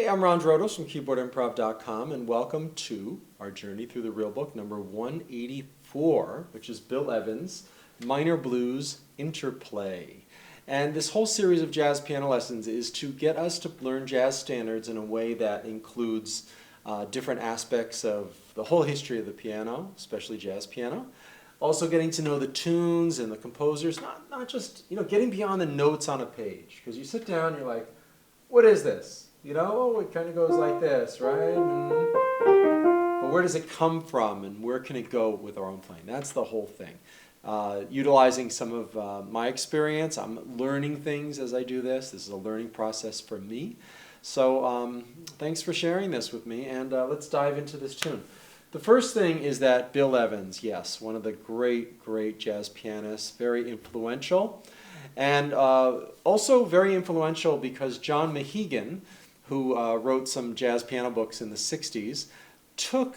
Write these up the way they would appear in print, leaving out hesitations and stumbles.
I'm Ron Drotos from keyboardimprov.com, and welcome to our journey through the real book, number 184, which is Bill Evans' Minor Blues Interplay. And this whole series of jazz piano lessons is to get us to learn jazz standards in a way that includes different aspects of the whole history of the piano, especially jazz piano. Also getting to know the tunes and the composers, not just, getting beyond the notes on a page. Because you sit down and you're like, what is this? Oh, it kind of goes like this, right? But where does it come from and where can it go with our own playing? That's the whole thing. Utilizing some of my experience, I'm learning things as I do this. This is a learning process for me. So thanks for sharing this with me, and let's dive into this tune. The first thing is that Bill Evans, yes, one of the great, great jazz pianists, very influential. And also very influential because John Mahegan, who wrote some jazz piano books in the 60s, took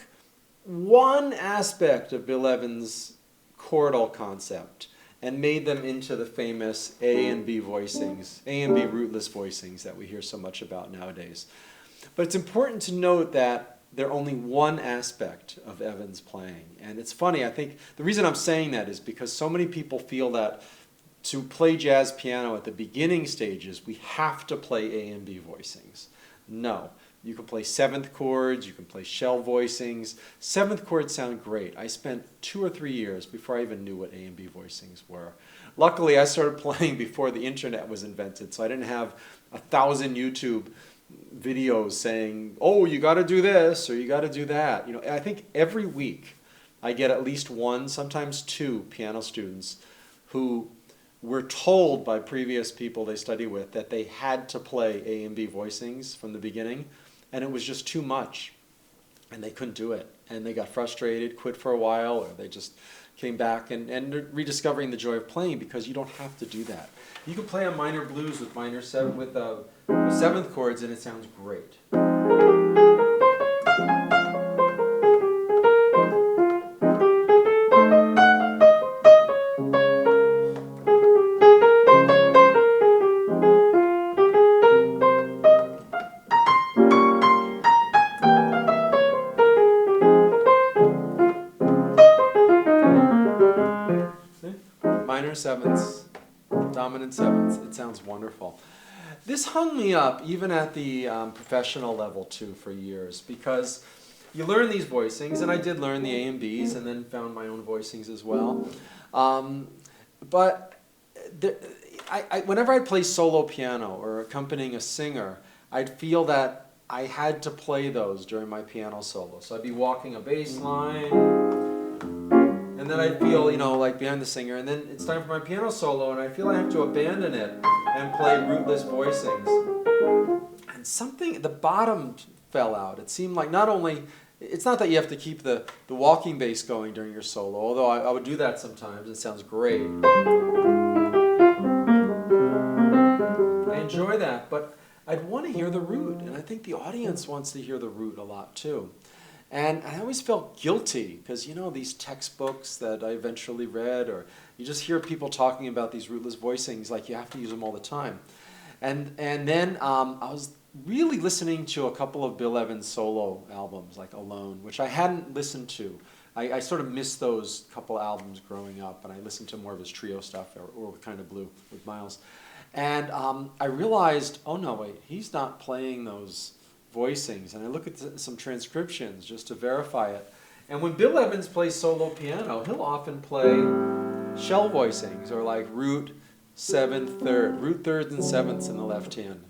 one aspect of Bill Evans' chordal concept and made them into the famous A and B voicings, A and B rootless voicings that we hear so much about nowadays. But it's important to note that they're only one aspect of Evans' playing. And it's funny, I think the reason I'm saying that is because so many people feel that to play jazz piano at the beginning stages, we have to play A and B voicings. No. You can play seventh chords, you can play shell voicings. Seventh chords sound great. I spent 2 or 3 years before I even knew what A and B voicings were. Luckily, I started playing before the internet was invented, so I didn't have 1,000 YouTube videos saying, oh, you got to do this or you got to do that. I think every week I get at least one, sometimes 2 piano students who were told by previous people they study with that they had to play A and B voicings from the beginning, and it was just too much, and they couldn't do it. And they got frustrated, quit for a while, or they just came back and rediscovering the joy of playing because you don't have to do that. You can play a minor blues with seventh chords, and it sounds great. Minor sevenths, dominant sevenths, it sounds wonderful. This hung me up even at the professional level too for years because you learn these voicings, and I did learn the A and Bs and then found my own voicings as well. Whenever I'd play solo piano or accompanying a singer, I'd feel that I had to play those during my piano solo. So I'd be walking a bass line, and then I feel, like behind the singer, and then it's time for my piano solo, and I feel I have to abandon it and play rootless voicings. And something at the bottom fell out. It seemed like it's not that you have to keep the walking bass going during your solo, although I would do that sometimes. It sounds great. I enjoy that, but I'd want to hear the root, and I think the audience wants to hear the root a lot too. And I always felt guilty because, these textbooks that I eventually read, or you just hear people talking about these rootless voicings like you have to use them all the time. And then I was really listening to a couple of Bill Evans solo albums, like Alone, which I hadn't listened to. I sort of missed those couple albums growing up, and I listened to more of his trio stuff or Kind of Blue with Miles. And I realized, oh no, wait, he's not playing those voicings, and I look at some transcriptions just to verify it. And when Bill Evans plays solo piano, he'll often play shell voicings, or like root, seventh, third, root thirds and sevenths in the left hand.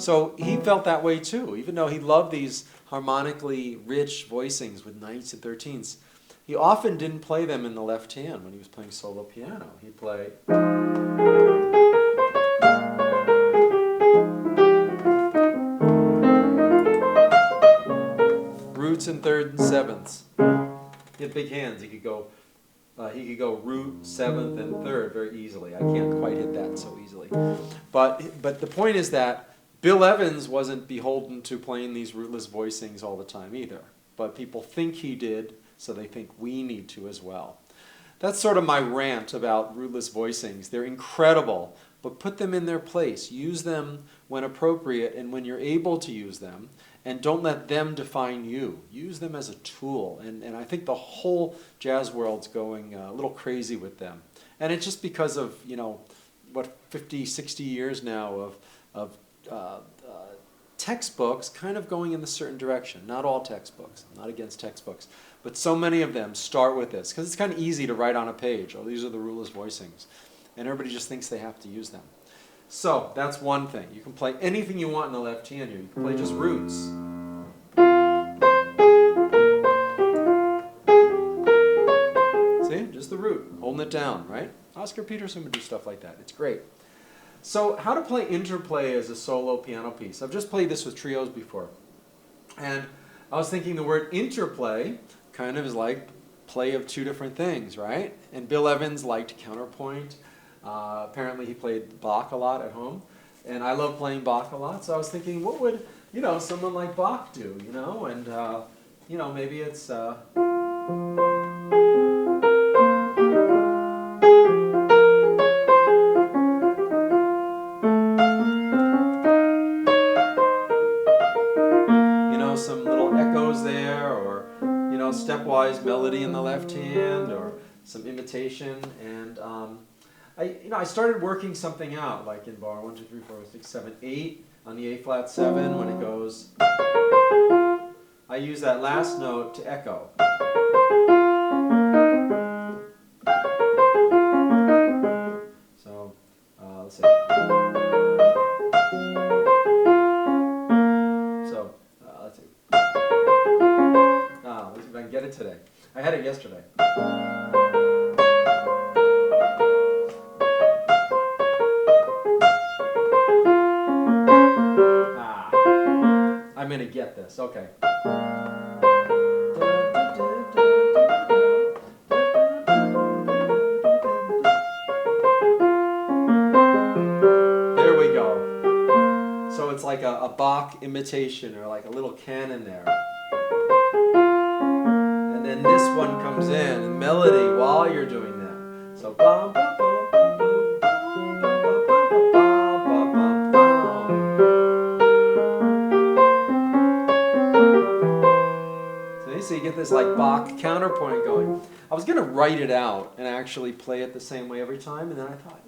So he felt that way too, even though he loved these harmonically rich voicings with ninths and thirteenths. He often didn't play them in the left hand when he was playing solo piano. He'd play roots and third and sevenths. He had big hands. He could go root, seventh, and third very easily. I can't quite hit that so easily. But the point is that Bill Evans wasn't beholden to playing these rootless voicings all the time either. But people think he did, so they think we need to as well. That's sort of my rant about rootless voicings. They're incredible, but put them in their place. Use them when appropriate and when you're able to use them, and don't let them define you. Use them as a tool, and I think the whole jazz world's going a little crazy with them. And it's just because of, 50, 60 years now of textbooks kind of going in a certain direction. Not all textbooks. I'm not against textbooks. But so many of them start with this, because it's kind of easy to write on a page, oh, these are the rootless voicings. And everybody just thinks they have to use them. So that's one thing. You can play anything you want in the left hand here. You can play just roots. See? Just the root, holding it down, right? Oscar Peterson would do stuff like that. It's great. So how to play Interplay as a solo piano piece. I've just played this with trios before. And I was thinking the word interplay kind of is like play of two different things, right? And Bill Evans liked counterpoint. Apparently he played Bach a lot at home. And I love playing Bach a lot. So I was thinking, what would, someone like Bach do, And, maybe it's... some little echoes there, or stepwise melody in the left hand, or some imitation. And I started working something out, like in bar 1, 2, 3, 4, 6, 7, 8 on the A flat 7 when it goes. I use that last note to echo. So let's see. Let's see if I can get it today. I had it yesterday. I'm going to get this. Okay. There we go. So it's like a Bach imitation, or like a little canon there. And then this one comes in, and melody while you're doing that. So bum, bum, bum, bum, bum, bum, bum, bum, bum. So you get this like Bach counterpoint going. I was going to write it out and actually play it the same way every time, and then I thought,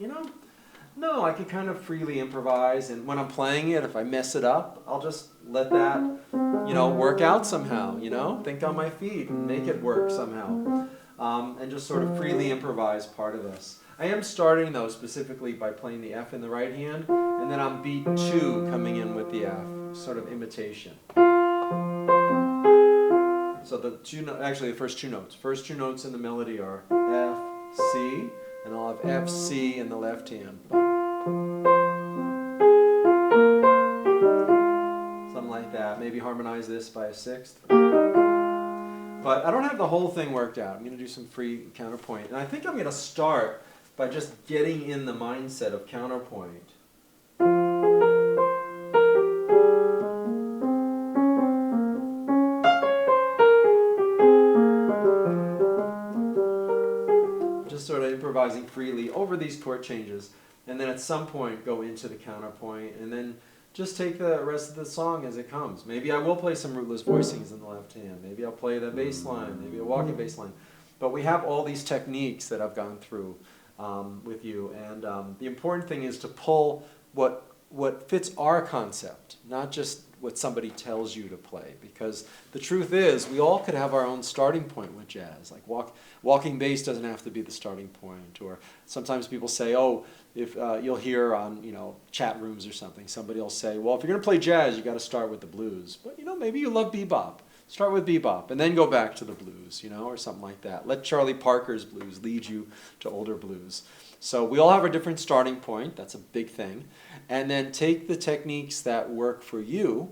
no, I could kind of freely improvise, and when I'm playing it, if I mess it up, I'll just let that, work out somehow, think on my feet and make it work somehow, and just sort of freely improvise part of this. I am starting, though, specifically by playing the F in the right hand, and then on beat 2 coming in with the F, sort of imitation. So the first two notes. First two notes in the melody are F, C, and I'll have F, C in the left hand. Something like that. Maybe harmonize this by a sixth. But I don't have the whole thing worked out. I'm going to do some free counterpoint. And I think I'm going to start by just getting in the mindset of counterpoint. Sort of improvising freely over these chord changes, and then at some point go into the counterpoint, and then just take the rest of the song as it comes. Maybe I will play some rootless voicings in the left hand. Maybe I'll play the bass line, maybe a walking bass line. But we have all these techniques that I've gone through with you, and the important thing is to pull what fits our concept, not just what somebody tells you to play, because the truth is we all could have our own starting point with jazz. Like walking bass doesn't have to be the starting point, or sometimes people say, oh, if you'll hear on chat rooms or something, somebody will say, well, if you're going to play jazz, you got to start with the blues. But maybe you love bebop. Start with bebop and then go back to the blues, or something like that. Let Charlie Parker's blues lead you to older blues. So we all have a different starting point. That's a big thing. And then take the techniques that work for you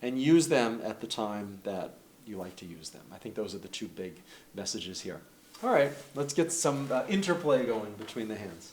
and use them at the time that you like to use them. I think those are the two big messages here. All right, let's get some interplay going between the hands.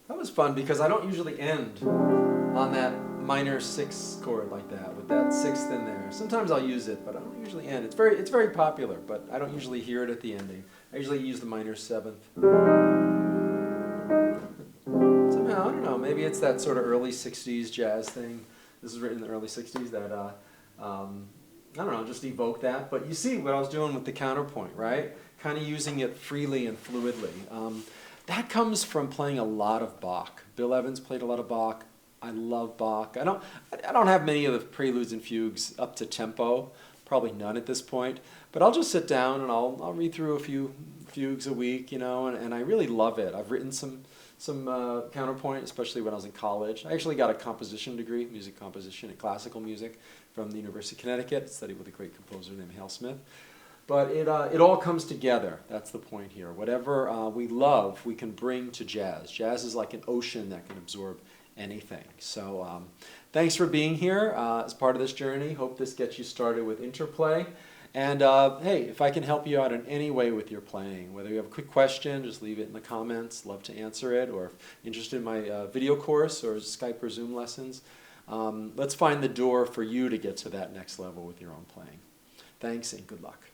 That was fun because I don't usually end on that minor 6 chord like that with that 6th in there. Sometimes I'll use it, but I don't usually end. It's very popular, but I don't usually hear it at the ending. I usually use the minor 7th. Somehow, I don't know, maybe it's that sort of early 60s jazz thing. This is written in the early 60s that, I don't know, just evoke that. But you see what I was doing with the counterpoint, right? Kind of using it freely and fluidly. That comes from playing a lot of Bach. Bill Evans played a lot of Bach. I love Bach. I don't have many of the preludes and fugues up to tempo, probably none at this point. But I'll just sit down and I'll read through a few fugues a week, you know, and I really love it. I've written some counterpoint, especially when I was in college. I actually got a composition degree, music composition and classical music, from the University of Connecticut. Studied with a great composer named Hale Smith. But it all comes together. That's the point here. Whatever we love, we can bring to jazz. Jazz is like an ocean that can absorb anything. So thanks for being here as part of this journey. Hope this gets you started with Interplay. And hey, if I can help you out in any way with your playing, whether you have a quick question, just leave it in the comments. Love to answer it. Or if interested in my video course or Skype or Zoom lessons, let's find the door for you to get to that next level with your own playing. Thanks and good luck.